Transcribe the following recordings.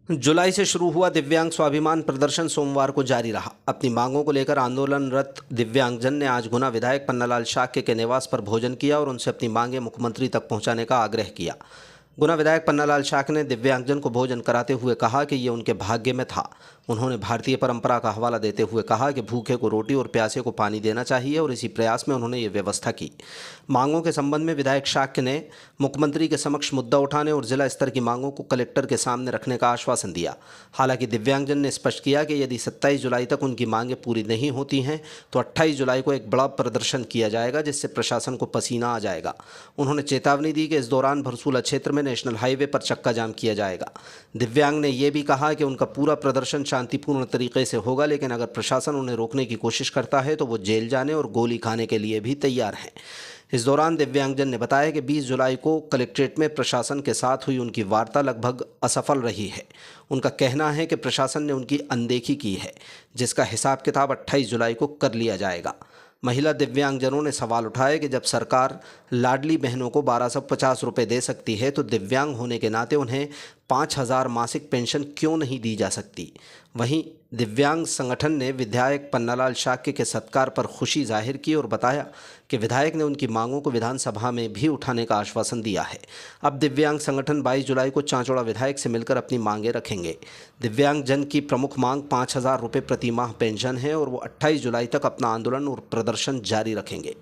जुलाई से शुरू हुआ दिव्यांग स्वाभिमान प्रदर्शन सोमवार को जारी रहा। अपनी मांगों को लेकर आंदोलनरत दिव्यांगजन ने आज गुना विधायक पन्नालाल शाक्य के निवास पर भोजन किया और उनसे अपनी मांगें मुख्यमंत्री तक पहुंचाने का आग्रह किया। गुना विधायक पन्नालाल शाक्य ने दिव्यांगजन को भोजन कराते हुए कहा कि ये उनके भाग्य में था। उन्होंने भारतीय परंपरा का हवाला देते हुए कहा कि भूखे को रोटी और प्यासे को पानी देना चाहिए और इसी प्रयास में उन्होंने ये व्यवस्था की। मांगों के संबंध में विधायक शाक्य ने मुख्यमंत्री के समक्ष मुद्दा उठाने और जिला स्तर की मांगों को कलेक्टर के सामने रखने का आश्वासन दिया। हालांकि दिव्यांगजन ने स्पष्ट किया कि यदि 27 जुलाई तक उनकी मांगें पूरी नहीं होती हैं तो 28 जुलाई को एक बड़ा प्रदर्शन किया जाएगा, जिससे प्रशासन को पसीना आ जाएगा। उन्होंने चेतावनी दी कि इस दौरान भरसूला क्षेत्र में नेशनल हाईवे पर चक्का जाम किया जाएगा। दिव्यांग ने यह भी कहा कि उनका पूरा प्रदर्शन शांतिपूर्ण तरीके से होगा, लेकिन अगर प्रशासन उन्हें रोकने की कोशिश करता है तो वो जेल जाने और गोली खाने के लिए भी तैयार हैं। इस दौरान दिव्यांगजन ने बताया कि 20 जुलाई को कलेक्ट्रेट में प्रशासन के साथ हुई उनकी वार्ता लगभग असफल रही है। उनका कहना है कि प्रशासन ने उनकी अनदेखी की है, जिसका हिसाब किताब 28 जुलाई को कर लिया जाएगा। महिला दिव्यांगजनों ने सवाल उठाए कि जब सरकार लाडली बहनों को 1250 रुपये दे सकती है तो दिव्यांग होने के नाते उन्हें 5000 मासिक पेंशन क्यों नहीं दी जा सकती। वहीं दिव्यांग संगठन ने विधायक पन्नालाल शाक्य के सत्कार पर खुशी जाहिर की और बताया कि विधायक ने उनकी मांगों को विधानसभा में भी उठाने का आश्वासन दिया है। अब दिव्यांग संगठन 22 जुलाई को चांचौड़ा विधायक से मिलकर अपनी मांगें रखेंगे। दिव्यांग जन की प्रमुख मांग 5000 रुपये प्रति माह पेंशन है और वो 28 जुलाई तक अपना आंदोलन और प्रदर्शन जारी रखेंगे।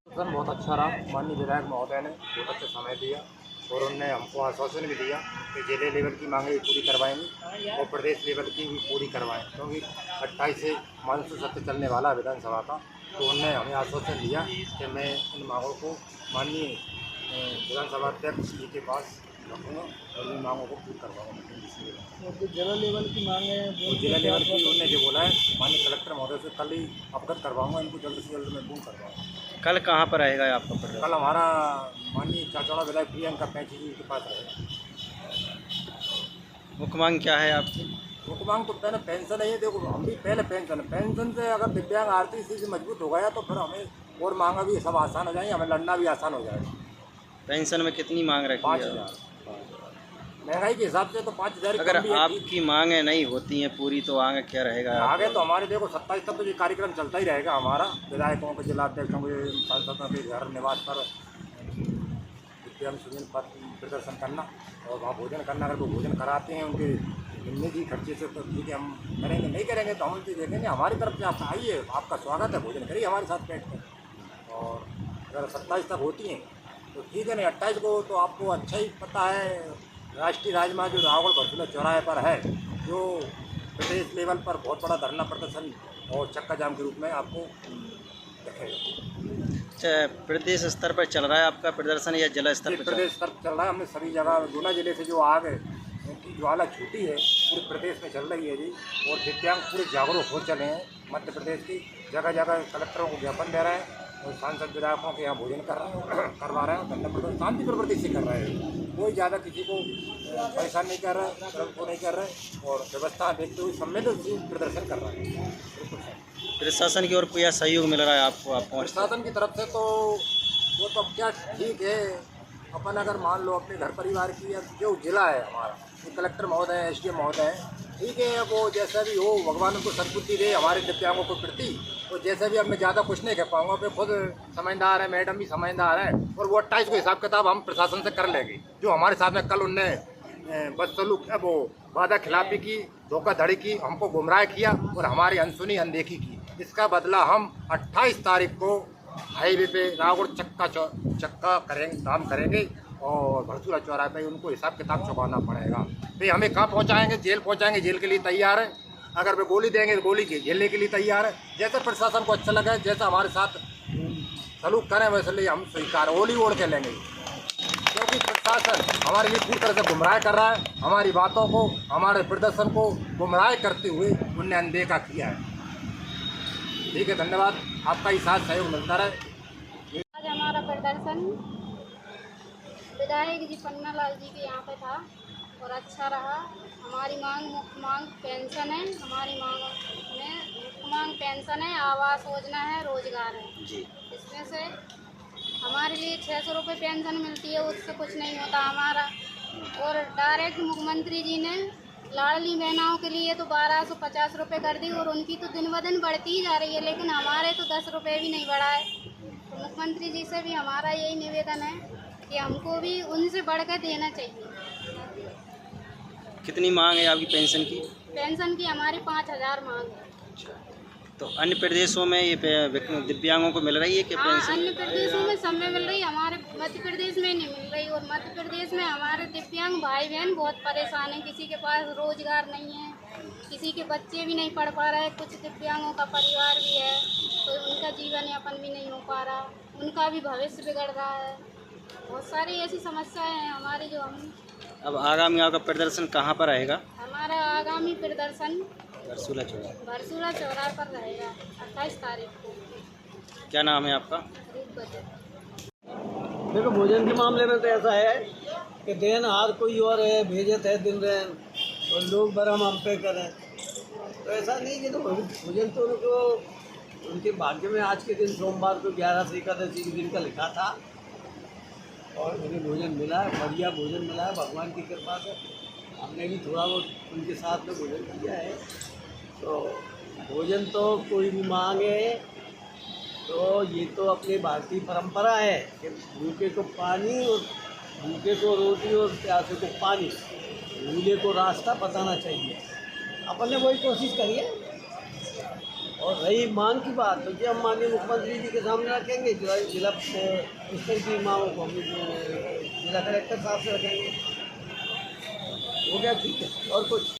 बहुत अच्छा रहा। माननीय विधायक महोदय ने बहुत अच्छा समय दिया और उन्होंने हमको आश्वासन भी दिया कि जिले लेवल की मांगें भी पूरी करवाएंगे और प्रदेश लेवल की भी पूरी करवाएं, क्योंकि 28 से मानसून सत्र चलने वाला विधानसभा का। तो उन्होंने हमें आश्वासन दिया कि मैं इन मांगों को माननीय विधानसभा अध्यक्ष जी के पास रखूँगा और इन मांगों को पूरी करवाऊँगा। तो जिला लेवल की मांगे जिला लेवल की उन्होंने जो बोला है माननीय कलेक्टर महोदय से कल ही अवगत करवाऊँगा, इनको जल्द से जल्द मैं पूर्ण करवाऊँगा। कल कहाँ पर रहेगा आपका प्रदर्शन? कल हमारा माननीय चाचौड़ा विधायक प्रियंका पैंची जी के पास रहेगा। मुख्य मांग क्या है आपकी? मुख्य मांग तो पहले पेंशन है। देखो, हम भी पहले पेंशन से अगर दिव्यांग आर्थिक स्थिति से मजबूत हो गया तो फिर हमें और मांगा भी सब आसान हो जाएंगे, हमें लड़ना भी आसान हो जाएगा। पेंशन में कितनी मांग रखी है? 5000। महंगाई के हिसाब से तो 5000। अगर आपकी मांगें नहीं होती हैं पूरी तो आगे क्या रहेगा? आगे तो हमारे देखो 27 तक तो ये कार्यक्रम चलता ही रहेगा हमारा। विधायकों के, जिला अध्यक्षों के, सांसदों के घर निवास पर दिव्यांग शिविर पर प्रदर्शन करना और वहाँ भोजन करना। अगर वो भोजन कराते हैं उनके मिलने की खर्चे से तो ठीक है, हम करेंगे। नहीं करेंगे तो हम उनसे देखेंगे। हमारी तरफ से आप आइए, आपका स्वागत है, भोजन करिए हमारे साथ बैठ कर। और अगर 27 तक होती हैं तो ठीक है, नहीं 28 को तो आपको अच्छा ही पता है राष्ट्रीय राजमार्ग जो रावगढ़ भरसूला चौराहे पर है, जो प्रदेश लेवल पर बहुत बड़ा धरना प्रदर्शन और चक्का जाम के रूप में आपको दिखेगा। अच्छा, प्रदेश स्तर पर चल रहा है आपका प्रदर्शन या जिला स्तर पर? प्रदेश स्तर पर चल रहा है। हमने सभी जगह गुना जिले से जो आग की ज्वाला छूटी है पूरे प्रदेश में चल रही है जी। और दिव्यांग पूरे जागरूक हो चले हैं। मध्य प्रदेश की जगह जगह कलेक्टरों को ज्ञापन दे रहे हैं और सांसद विधायकों के यहाँ भोजन करवा रहे हैं। धरना प्रदर्शन शांति प्रवृत्ति से कर रहे हैं, कोई ज़्यादा किसी को परेशान नहीं कर रहा है, कर्म को नहीं कर रहे और व्यवस्था देखते हुए संवेदनशील प्रदर्शन कर रहे हैं। प्रशासन की ओर पूरा सहयोग मिल रहा है आपको? आप प्रशासन की तरफ से तो वो तो क्या ठीक है। अपन अगर मान लो अपने घर परिवार की या जो जिला है हमारा, जो कलेक्टर महोदय हैं, SDM महोदय हैं, ठीक है, वो जैसा भी हो भगवान उनको सद्बुद्धि दे हमारे दिव्यांगों को प्रति। तो जैसे भी अब मैं ज़्यादा कुछ नहीं कह पाऊँगा, फिर खुद समझदार है, मैडम भी समझदार है और वो 28 को हिसाब किताब हम प्रशासन से कर लेंगे। जो हमारे साथ में कल उनने बदसलूक वो वादा खिलाफी की, धोखाधड़ी की, हमको गुमराह किया और हमारी अनसुनी अनदेखी की, इसका बदला हम 28 तारीख को हाईवे पे रावगढ़ चक्का करेंगे, काम करेंगे और भरसूला चौराहे पे उनको हिसाब किताब चुकाना पड़ेगा। तो हमें कहाँ पहुँचाएंगे? जेल पहुँचाएंगे, जेल के लिए तैयार है। अगर वे गोली देंगे तो गोली के झेलने के लिए तैयार है। जैसे प्रशासन को अच्छा लगा, जैसा हमारे साथ सलूक करें वैसे लिए हम स्वीकार ओली ओढ़ के लेंगे, क्योंकि प्रशासन हमारे लिए पूरी तरह से गुमराह कर रहा है। हमारी बातों को, हमारे प्रदर्शन को गुमराह करते हुए उनने अनदेखा किया है। ठीक है, धन्यवाद। आपका ही साथ सहयोग मिलता रहे। आज हमारा प्रदर्शन विधायक जी पन्नालाल जी के यहाँ पे था और अच्छा रहा। हमारी मुख्य मांग पेंशन है। हमारी मांग में मुख्य मांग पेंशन है, आवास योजना है, रोजगार है जी। इसमें से हमारे लिए 600 रुपये पेंशन मिलती है, उससे कुछ नहीं होता हमारा। और डायरेक्ट मुख्यमंत्री जी ने लाडली बहनाओं के लिए तो 1250 रुपये कर दी और उनकी तो दिन ब दिन बढ़ती ही जा रही है, लेकिन हमारे तो 10 रुपये भी नहीं बढ़ा है। तो मुख्यमंत्री जी से भी हमारा यही निवेदन है कि हमको भी उनसे बढ़कर देना चाहिए। कितनी मांग है आपकी पेंशन की? पेंशन की हमारी 5000 मांग है। तो अन्य प्रदेशों में ये दिव्यांगों को मिल रही है कि हाँ, पेंशन? अन्य प्रदेशों में सब में मिल रही, हमारे मध्य प्रदेश में नहीं मिल रही। और मध्य प्रदेश में हमारे दिव्यांग भाई बहन बहुत परेशान हैं। किसी के पास रोजगार नहीं है, किसी के बच्चे भी नहीं पढ़ पा रहे, कुछ दिव्यांगों का परिवार भी है तो उनका जीवन यापन भी नहीं हो पा रहा, उनका भी भविष्य बिगड़ रहा है। बहुत सारी ऐसी समस्याएं हैं हमारी जो हम। अब आगामी आपका प्रदर्शन कहाँ पर रहेगा? हमारा आगामी प्रदर्शन बरसूला चौराहा। बरसूला चौराहे पर रहेगा 28 तारीख को। क्या नाम है आपका? रूप बजे। देखो, भोजन के मामले में तो ऐसा है कि देन हार कोई और है, भेजत है दिन रैन और लोग बरम हम पे करें, तो ऐसा नहीं कि तो भोजन तो उनको उनके भाग्य में आज के दिन सोमवार को 11 से एकादशी के दिन का लिखा था और उन्हें भोजन मिला है, बढ़िया भोजन मिला है भगवान की कृपा से। हमने भी थोड़ा बहुत उनके साथ में भोजन किया है। तो भोजन तो कोई भी मांगे तो ये तो अपनी भारतीय परंपरा है कि भूखे को पानी और भूखे को रोटी और प्यासे को पानी, भूले को रास्ता बताना चाहिए। अपन ने वही कोशिश करी है। और रही मांग की बात तो कि हम माननीय मुख्यमंत्री जी के सामने रखेंगे, जिला स्तर की मांगों को हम जिला कलेक्टर साहब से रखेंगे। हो गया, ठीक है। और कुछ